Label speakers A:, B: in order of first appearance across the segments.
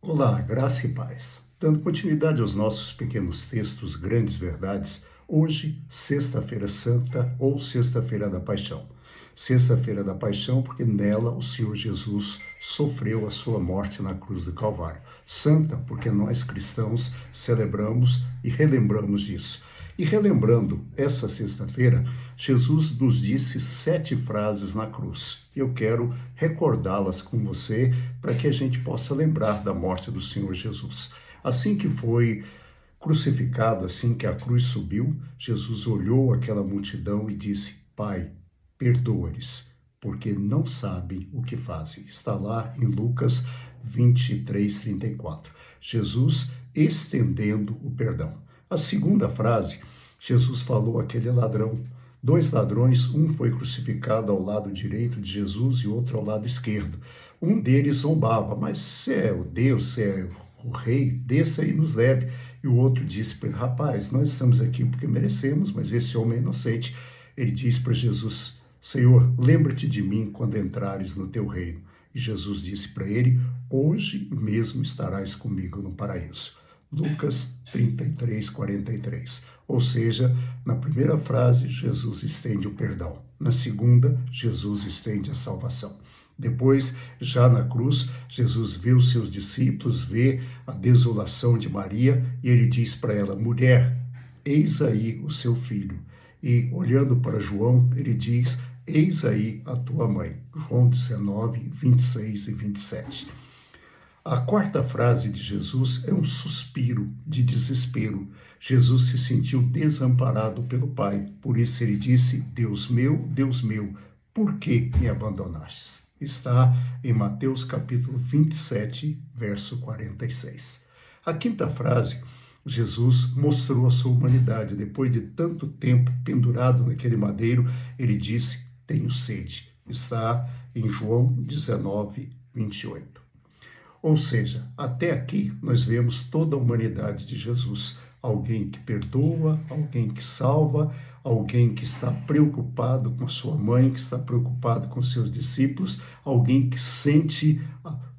A: Olá, graça e paz. Dando continuidade aos nossos pequenos textos, grandes verdades, hoje, Sexta-feira Santa ou Sexta-feira da Paixão. Sexta-feira da Paixão, porque nela o Senhor Jesus sofreu a sua morte na cruz do Calvário. Santa, porque nós cristãos celebramos e relembramos disso. E relembrando essa sexta-feira, Jesus nos disse 7 frases na cruz. Eu quero recordá-las com você para que a gente possa lembrar da morte do Senhor Jesus. Assim que foi crucificado, assim que a cruz subiu, Jesus olhou aquela multidão e disse: Pai, perdoa-lhes, porque não sabem o que fazem. Está lá em Lucas 23:34. Jesus estendendo o perdão. A segunda frase, Jesus falou àquele ladrão. 2 ladrões, um foi crucificado ao lado direito de Jesus e outro ao lado esquerdo. Um deles zombava: mas se é o Deus, se é o rei, desça e nos leve. E o outro disse para ele: rapaz, nós estamos aqui porque merecemos, mas esse homem é inocente. Ele disse para Jesus: Senhor, lembra-te de mim quando entrares no teu reino. E Jesus disse para ele: hoje mesmo estarás comigo no paraíso. Lucas 33:43. Ou seja, na primeira frase, Jesus estende o perdão. Na segunda, Jesus estende a salvação. Depois, já na cruz, Jesus vê os seus discípulos, vê a desolação de Maria e ele diz para ela: mulher, eis aí o seu filho. E olhando para João, ele diz: eis aí a tua mãe. João 19:26 e 27. A quarta frase de Jesus é um suspiro de desespero. Jesus se sentiu desamparado pelo Pai. Por isso ele disse: Deus meu, por que me abandonastes? Está em Mateus capítulo 27, verso 46. A quinta frase, Jesus mostrou a sua humanidade. Depois de tanto tempo pendurado naquele madeiro, ele disse: tenho sede. Está em João 19:28. Ou seja, até aqui nós vemos toda a humanidade de Jesus. Alguém que perdoa, alguém que salva, alguém que está preocupado com a sua mãe, que está preocupado com seus discípulos, alguém que sente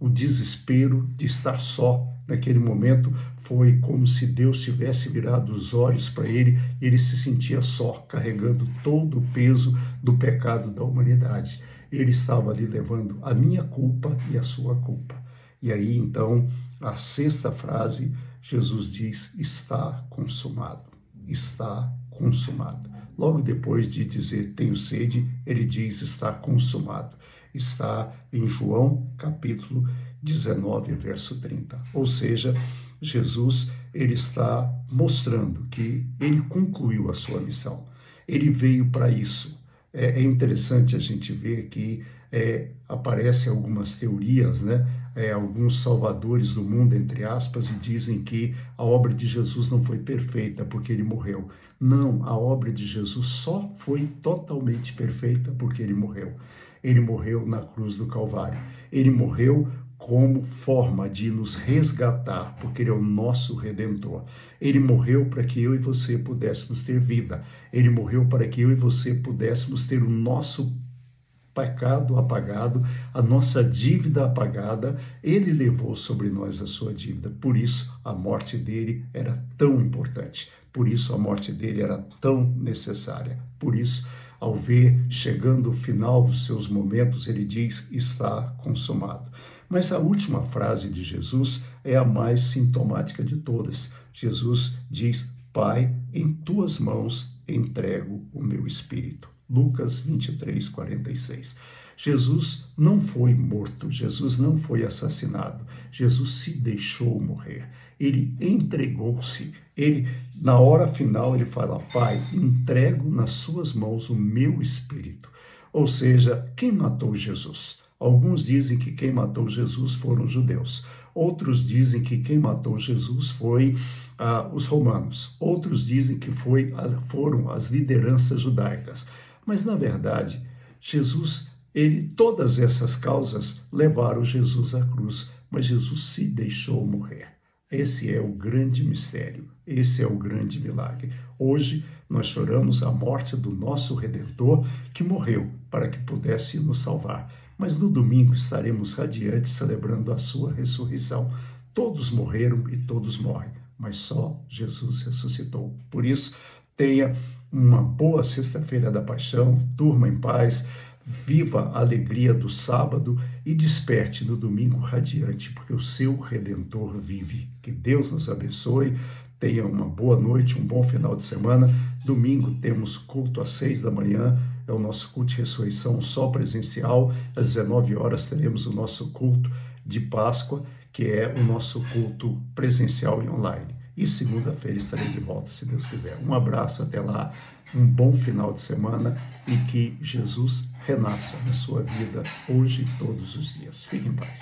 A: o desespero de estar só. Naquele momento foi como se Deus tivesse virado os olhos para ele e ele se sentia só, carregando todo o peso do pecado da humanidade. Ele estava ali levando a minha culpa e a sua culpa. E aí, então, a sexta frase, Jesus diz: está consumado, está consumado. Logo depois de dizer tenho sede, ele diz está consumado. Está em João, capítulo 19, verso 30. Ou seja, Jesus, ele está mostrando que ele concluiu a sua missão. Ele veio para isso. É interessante a gente ver que aparecem algumas teorias, né? Alguns salvadores do mundo, entre aspas, e dizem que a obra de Jesus não foi perfeita porque ele morreu. Não, a obra de Jesus só foi totalmente perfeita porque ele morreu. Ele morreu na cruz do Calvário. Ele morreu como forma de nos resgatar, porque ele é o nosso Redentor. Ele morreu para que eu e você pudéssemos ter vida. Ele morreu para que eu e você pudéssemos ter o nosso pecado apagado, a nossa dívida apagada. Ele levou sobre nós a sua dívida. Por isso, a morte dele era tão importante. Por isso, a morte dele era tão necessária. Por isso, ao ver chegando o final dos seus momentos, ele diz: está consumado. Mas a última frase de Jesus é a mais sintomática de todas. Jesus diz: Pai, em tuas mãos entrego o meu espírito. Lucas 23:46. Jesus não foi morto, Jesus não foi assassinado, Jesus se deixou morrer, ele entregou-se, ele, na hora final, ele fala: Pai, entrego nas suas mãos o meu espírito. Ou seja, quem matou Jesus? Alguns dizem que quem matou Jesus foram os judeus. Outros dizem que quem matou Jesus foi os romanos. Outros dizem que foram as lideranças judaicas. Mas, na verdade, Jesus, todas essas causas levaram Jesus à cruz, mas Jesus se deixou morrer. Esse é o grande mistério, esse é o grande milagre. Hoje nós choramos a morte do nosso Redentor, que morreu para que pudesse nos salvar. Mas no domingo estaremos radiantes celebrando a sua ressurreição. Todos morreram e todos morrem, mas só Jesus ressuscitou. Por isso, tenha uma boa sexta-feira da paixão, durma em paz, viva a alegria do sábado e desperte no domingo radiante, porque o seu Redentor vive. Que Deus nos abençoe, tenha uma boa noite, um bom final de semana. Domingo temos culto às 6 da manhã, é o nosso culto de ressurreição só presencial. Às 19 horas teremos o nosso culto de Páscoa, que é o nosso culto presencial e online. E segunda-feira estarei de volta, se Deus quiser. Um abraço, até lá, um bom final de semana e que Jesus renasça na sua vida hoje e todos os dias. Fique em paz.